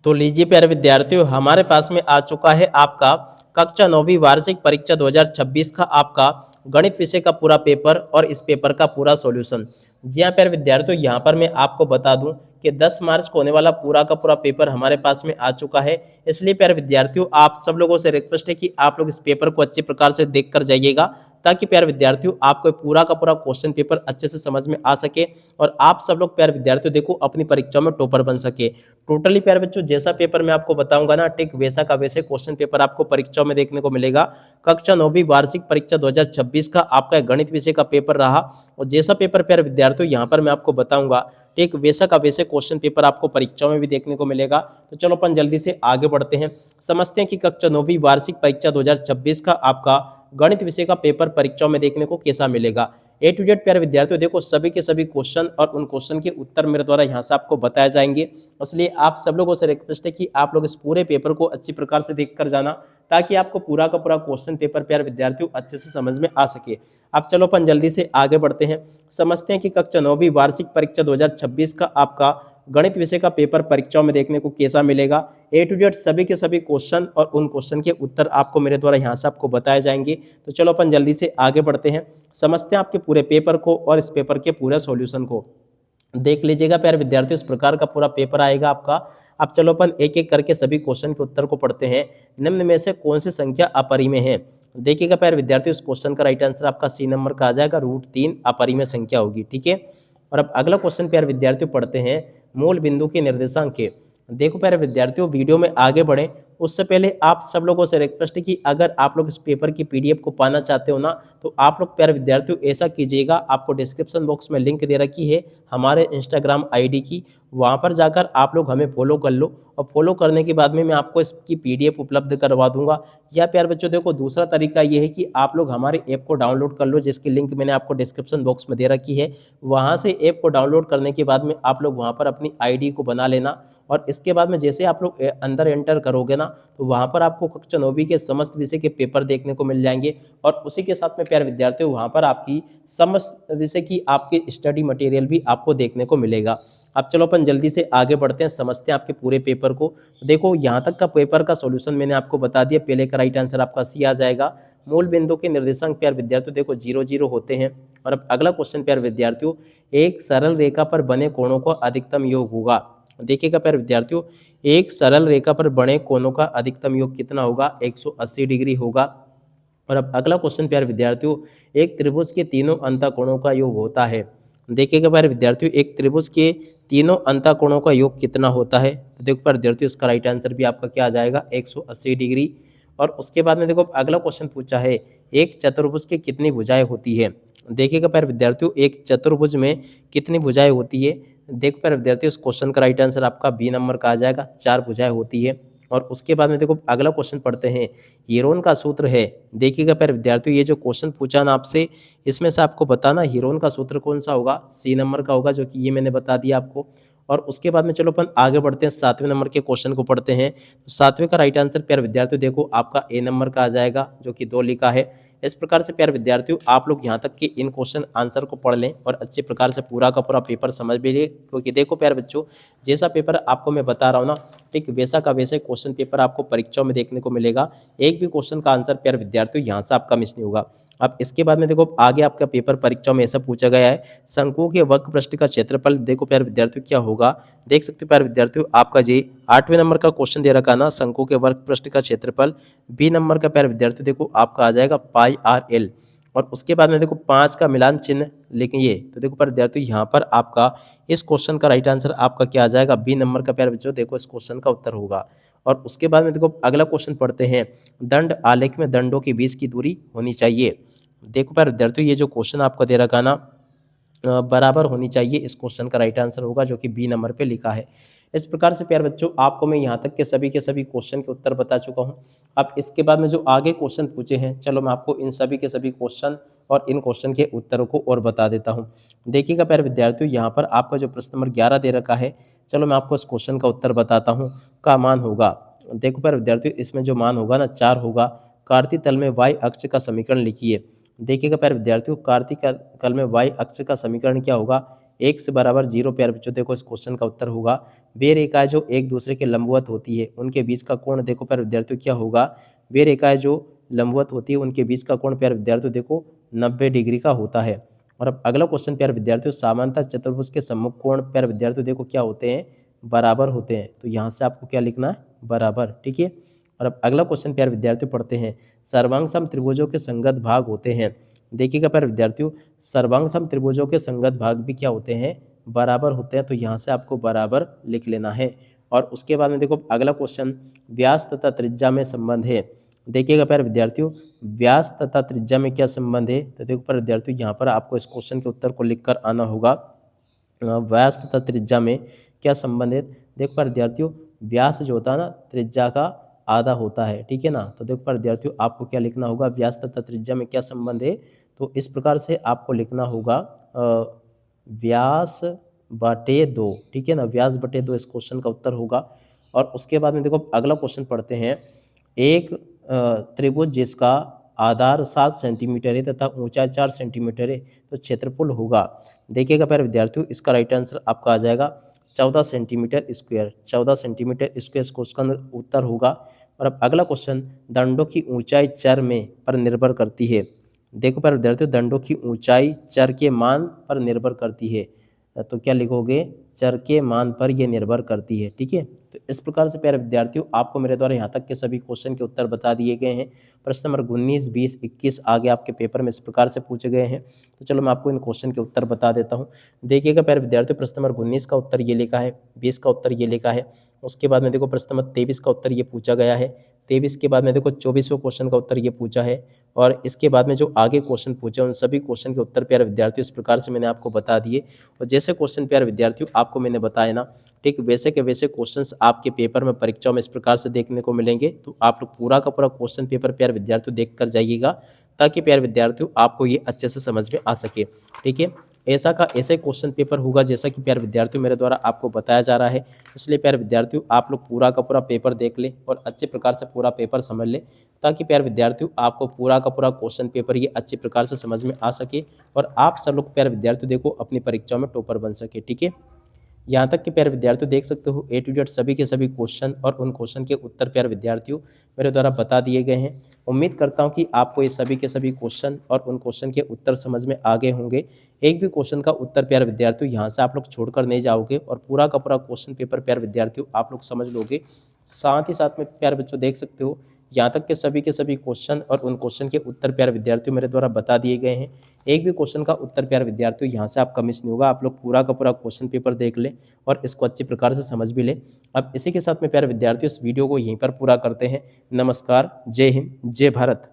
तो लीजिए प्यारे विद्यार्थियों, हमारे पास में आ चुका है आपका कक्षा 9वीं वार्षिक परीक्षा 2026 का आपका गणित विषय का पूरा पेपर और इस पेपर का पूरा सॉल्यूशन। जी हाँ प्यारे विद्यार्थियों, यहाँ पर मैं आपको बता दूं कि 10 मार्च को होने वाला पूरा का पूरा पेपर हमारे पास में आ चुका है। इसलिए प्यारे विद्यार्थियों, आप सब लोगों से रिक्वेस्ट है कि आप लोग इस पेपर को अच्छे प्रकार से देख कर जाइएगा, ताकि प्यारे विद्यार्थियों आपको पूरा का पूरा क्वेश्चन पेपर अच्छे से समझ में आ सके और आप सब लोग प्यारे विद्यार्थियों देखो अपनी परीक्षा में टॉपर बन सके। टोटली प्यारे बच्चों, जैसा पेपर मैं आपको बताऊंगा ना, ठीक वैसा का वैसे क्वेश्चन पेपर आपको परीक्षाओं में देखने को मिलेगा। कक्षा 9वीं वार्षिक परीक्षा 2026 का आपका गणित विषय का पेपर रहा और जैसा पेपर प्यारे विद्यार्थियों यहाँ पर मैं आपको बताऊंगा, ठीक वैसा का वैसे क्वेश्चन पेपर आपको परीक्षाओं में भी देखने को मिलेगा। तो चलो अपन जल्दी से आगे बढ़ते हैं, समझते हैं कि कक्षा 9वीं वार्षिक परीक्षा 2026 का आपका गणित विषय का पेपर परीक्षाओं में देखने को कैसा मिलेगा। ए टू जेड प्यारे विद्यार्थियों देखो, सभी के सभी क्वेश्चन और उन क्वेश्चन के उत्तर मेरे द्वारा यहाँ से आपको बताए जाएंगे। इसलिए आप सब लोगों से रिक्वेस्ट है कि आप लोग इस पूरे पेपर को अच्छी प्रकार से देख कर जाना, ताकि आपको पूरा का पूरा क्वेश्चन पेपर प्यारे विद्यार्थियों अच्छे से समझ में आ सके। अब चलो अपन जल्दी से आगे बढ़ते हैं, समझते हैं कि कक्षा 9वीं वार्षिक परीक्षा 2026 का आपका गणित विषय का पेपर परीक्षाओं में देखने को कैसा मिलेगा। ए टू जेड सभी के सभी क्वेश्चन और उन क्वेश्चन के उत्तर आपको मेरे द्वारा यहाँ से आपको बताए जाएंगे। तो चलो अपन जल्दी से आगे बढ़ते हैं, समझते हैं आपके पूरे पेपर को और इस पेपर के पूरे सॉल्यूशन को। देख लीजिएगा प्यारे विद्यार्थियों, इस प्रकार का पूरा पेपर आएगा आपका। अब चलो अपन एक एक करके सभी क्वेश्चन के उत्तर को पढ़ते हैं। निम्न में से कौन सी संख्या अपरिमेय है। देखिएगा प्यारे विद्यार्थियों, इस क्वेश्चन का राइट आंसर आपका सी नंबर का आ जाएगा, √3 अपरिमेय संख्या होगी। ठीक है, और अब अगला क्वेश्चन प्यारे विद्यार्थियों पढ़ते हैं, मूल बिंदु के निर्देशांक के। देखो प्यारे विद्यार्थियों, वीडियो में आगे बढ़े उससे पहले आप सब लोगों से रिक्वेस्ट है कि अगर आप लोग इस पेपर की पीडीएफ को पाना चाहते हो ना, तो आप लोग प्यारे विद्यार्थियों ऐसा कीजिएगा, आपको डिस्क्रिप्शन बॉक्स में लिंक दे रखी है हमारे इंस्टाग्राम आईडी की, वहाँ पर जाकर आप लोग हमें फॉलो कर लो और फॉलो करने के बाद में मैं आपको इसकी पीडीएफ उपलब्ध करवा दूंगा। या प्यारे बच्चों देखो, दूसरा तरीका ये है कि आप लोग हमारे ऐप को डाउनलोड कर लो, जिसकी लिंक मैंने आपको डिस्क्रिप्शन बॉक्स में दे रखी है। वहाँ से ऐप को डाउनलोड करने के बाद में आप लोग वहाँ पर अपनी आईडी को बना लेना और इसके बाद में जैसे आप लोग अंदर एंटर करोगे ना, तो वहाँ पर आपको कक्षा 9वीं के समस्त विषय के पेपर देखने को मिल जाएंगे और उसी के साथ में प्यारे विद्यार्थियों वहाँ पर आपकी समस्त विषय की आपकी स्टडी मटेरियल भी आपको देखने को मिलेगा। अब चलो अपन जल्दी से आगे बढ़ते हैं, समझते हैं आपके पूरे पेपर को। देखो यहाँ तक का पेपर का सॉल्यूशन मैंने आपको बता दिया, पहले का राइट आंसर आपका सी आ जाएगा। मूल बिंदु के निर्देशांक प्यारे विद्यार्थियों देखो 0 0 होते हैं। और अब अगला क्वेश्चन प्यारे विद्यार्थियों, एक सरल रेखा पर बने कोणों का अधिकतम योग होगा। देखिएगा प्यारे विद्यार्थियों, एक सरल रेखा पर बने कोणों का अधिकतम योग कितना होगा, 180 डिग्री होगा। और अब अगला क्वेश्चन प्यारे विद्यार्थियों, एक त्रिभुज के तीनों अंतःकोणों का योग होता है। देखिएगा प्यारे विद्यार्थियों, एक त्रिभुज के तीनों अंतःकोणों का योग कितना होता है। तो देखो प्यारे विद्यार्थियों, इसका राइट आंसर भी आपका क्या आ जाएगा, 180 डिग्री। और उसके बाद में देखो अगला क्वेश्चन पूछा है, एक चतुर्भुज की कितनी भुजाएं होती है। देखिएगा प्यारे विद्यार्थियों, एक चतुर्भुज में कितनी भुजाएं होती है। देखो प्यारे विद्यार्थियों, इस क्वेश्चन का राइट आंसर आपका बी नंबर का आ जाएगा, 4 भुजाएं होती है। और उसके बाद में देखो अगला क्वेश्चन पढ़ते हैं, हीरोन का सूत्र है। देखिएगा प्यारे विद्यार्थियों, ये जो क्वेश्चन पूछा ना आपसे, इसमें से आपको बताना हीरोन का सूत्र कौन सा होगा, सी नंबर का होगा, जो कि ये मैंने बता दिया आपको। और उसके बाद में चलो अपन आगे बढ़ते हैं, 7वें नंबर के क्वेश्चन को पढ़ते हैं। तो 7वें का राइट आंसर प्यारे विद्यार्थियों देखो आपका ए नंबर का आ जाएगा, जो कि 2 लिखा है। इस प्रकार से प्यारे विद्यार्थियों आप लोग यहाँ तक कि इन क्वेश्चन आंसर को पढ़ लें और अच्छे प्रकार से पूरा का पूरा पेपर समझ भी लें, क्योंकि देखो प्यारे बच्चों, जैसा पेपर आपको मैं बता रहा हूँ ना, ठीक वैसा का वैसे क्वेश्चन पेपर आपको परीक्षाओं में देखने को मिलेगा। एक भी क्वेश्चन का आंसर प्यारे विद्यार्थियों यहाँ से आपका मिस नहीं होगा। अब इसके बाद में देखो आगे आपका पेपर परीक्षाओं में ऐसा पूछा गया है, शंकु के वक्र पृष्ठ का क्षेत्रफल देखो प्यारे विद्यार्थियों क्या होगा। देख सकते हो प्यारे विद्यार्थियों, आपका जी 8वें नंबर का क्वेश्चन दे रखा ना, शंकु के वक्र पृष्ठ का क्षेत्रफल, बी नंबर का प्यारे विद्यार्थियों देखो आपका आ जाएगा πr/l। और उसके बाद में देखो 5 का मिलान चिन्ह लिखिए। तो देखो प्यारे विद्यार्थियों, यहाँ पर आपका इस क्वेश्चन का राइट आंसर आपका क्या आ जाएगा, बी नंबर का प्यारे बच्चों देखो इस क्वेश्चन का उत्तर होगा। और उसके बाद में देखो अगला क्वेश्चन पढ़ते हैं, दंड आलेख में दंडों के बीच की दूरी होनी चाहिए। देखो प्यारे विद्यार्थियों, ये जो क्वेश्चन आपका दे रखा ना, बराबर होनी चाहिए, इस क्वेश्चन का राइट आंसर होगा, जो कि बी नंबर पे लिखा है। इस प्रकार से प्यारे बच्चों आपको मैं यहाँ तक के सभी क्वेश्चन के उत्तर बता चुका हूँ। अब इसके बाद में जो आगे क्वेश्चन पूछे हैं, चलो मैं आपको इन सभी के सभी क्वेश्चन और इन क्वेश्चन के उत्तरों को और बता देता हूँ। देखिएगा प्यारे विद्यार्थियों, यहाँ पर आपका जो प्रश्न नंबर 11 दे रखा है, चलो मैं आपको इस क्वेश्चन का उत्तर बताता हूँ, का मान होगा। देखो प्यारे विद्यार्थियों, इसमें जो मान होगा ना 4 होगा। कार्तीय तल में y अक्ष का समीकरण लिखिए। देखिएगा प्यारे विद्यार्थियों, कार्तीय तल में y अक्ष का समीकरण क्या होगा, एक से बराबर 0 प्यारे बच्चों देखो इस क्वेश्चन का उत्तर होगा। वे रेखाएं जो एक दूसरे के लंबवत होती है उनके बीच का कोण देखो प्यारे विद्यार्थियों क्या होगा। वे रेखाएं जो लंबवत होती है उनके बीच का कोण प्यारे विद्यार्थियों देखो 90 डिग्री का होता है। और अब अगला क्वेश्चन प्यारे विद्यार्थियों, सामान्यतः चतुर्भुज के सम्मुख कोण प्यारे विद्यार्थियों देखो क्या होते हैं, बराबर होते हैं। तो यहाँ से आपको क्या लिखना है, बराबर। ठीक है। और अब अगला क्वेश्चन प्यारे विद्यार्थियों पढ़ते हैं, सर्वांग सम त्रिभुजों के संगत भाग होते हैं। देखिएगा प्यारे विद्यार्थियों, सर्वांग सम त्रिभुजों के संगत भाग भी क्या होते हैं, बराबर होते हैं। तो यहाँ से आपको बराबर लिख लेना है। और उसके बाद में देखो अगला क्वेश्चन, व्यास तथा त्रिज्या में संबंध है। देखिएगा प्यारे विद्यार्थियों, व्यास तथा त्रिज्या में क्या संबंध है। तो देखो प्यारे विद्यार्थियों, यहाँ पर आपको इस क्वेश्चन के उत्तर को लिखकर आना होगा। व्यास तथा त्रिज्या में क्या संबंध है। देखो प्यारे विद्यार्थियों, व्यास जो होता है ना, त्रिज्या का आधा होता है। ठीक है ना। तो देखो प्यारे विद्यार्थियों, आपको क्या लिखना होगा, व्यास तथा त्रिज्या में क्या संबंध है। तो इस प्रकार से आपको लिखना होगा व्यास बटे 2। ठीक है ना, व्यास बटे 2 इस क्वेश्चन का उत्तर होगा। और उसके बाद में देखो अगला क्वेश्चन पढ़ते हैं, एक त्रिभुज जिसका आधार 7 सेंटीमीटर है तथा ऊंचाई 4 सेंटीमीटर है तो क्षेत्रफल होगा। देखिएगा प्यारे विद्यार्थियों, इसका राइट आंसर आपका आ जाएगा 14 सेंटीमीटर स्क्वायर। 14 सेंटीमीटर स्क्वायर इस क्वेश्चन का उत्तर होगा। और अब अगला क्वेश्चन, दंडों की ऊंचाई चर में पर निर्भर करती है। देखो प्यारे विद्यार्थियों, दंडों की ऊंचाई चर के मान पर निर्भर करती है। तो क्या लिखोगे, चर के मान पर यह निर्भर करती है। ठीक है। तो इस प्रकार से प्यारे विद्यार्थियों, आपको मेरे द्वारा यहाँ तक के सभी क्वेश्चन के उत्तर बता दिए गए हैं। प्रश्न नंबर 19, 20, 21 आगे आपके पेपर में इस प्रकार से पूछे गए हैं। तो चलो मैं आपको इन क्वेश्चन के उत्तर बता देता हूँ। देखिएगा प्यारे विद्यार्थियों, प्रश्न नंबर 19 का उत्तर ये लिखा है, 20 का उत्तर ये लिखा है। उसके बाद में देखो प्रश्न नंबर 23 का उत्तर ये पूछा गया है। 23 के बाद में देखो 24वें क्वेश्चन का उत्तर ये पूछा है। और इसके बाद में जो आगे क्वेश्चन पूछे उन सभी क्वेश्चन के उत्तर प्यारे विद्यार्थियों इस प्रकार से मैंने आपको बता दिए। और जैसे क्वेश्चन प्यारे विद्यार्थियों आपको मैंने बताया ना, ठीक वैसे के वैसे क्वेश्चंस आपके पेपर में परीक्षाओं में इस प्रकार से देखने को मिलेंगे। तो आप लोग पूरा का पूरा क्वेश्चन पेपर प्यारे विद्यार्थियों देख कर जाइएगा, ताकि प्यारे विद्यार्थियों आपको ये अच्छे से समझ में आ सके। ठीक है। ऐसा का ऐसे क्वेश्चन पेपर होगा जैसा कि प्यारे विद्यार्थियों मेरे द्वारा आपको बताया जा रहा है। इसलिए प्यारे विद्यार्थियों आप लोग पूरा का पूरा पेपर देख ले और अच्छे प्रकार से पूरा पेपर समझ ले, ताकि प्यारे विद्यार्थियों आपको पूरा का पूरा क्वेश्चन पेपर ये अच्छे प्रकार से समझ में आ सके और आप सब लोग प्यारे विद्यार्थियों देखो अपनी परीक्षाओं में टॉपर बन सके। ठीक है। यहाँ तक कि प्यारे विद्यार्थियों देख सकते हो A to Z सभी के सभी क्वेश्चन और उन क्वेश्चन के उत्तर प्यारे विद्यार्थियों मेरे द्वारा बता दिए गए हैं। उम्मीद करता हूँ कि आपको ये सभी के सभी क्वेश्चन और उन क्वेश्चन के उत्तर समझ में आ गए होंगे। एक भी क्वेश्चन का उत्तर प्यारे विद्यार्थियों यहाँ से आप लोग छोड़कर नहीं जाओगे और पूरा का पूरा क्वेश्चन पेपर प्यारे विद्यार्थियों आप लोग समझ लोगे। साथ ही साथ में प्यारे बच्चों देख सकते हो यहाँ तक के सभी क्वेश्चन और उन क्वेश्चन के उत्तर प्यारे विद्यार्थियों मेरे द्वारा बता दिए गए हैं। एक भी क्वेश्चन का उत्तर प्यारे विद्यार्थियों यहाँ से आपका मिस नहीं होगा। आप लोग पूरा का पूरा क्वेश्चन पेपर देख लें और इसको अच्छी प्रकार से समझ भी लें। अब इसी के साथ में प्यारे विद्यार्थियों इस वीडियो को यहीं पर पूरा करते हैं। नमस्कार, जय हिंद, जय भारत।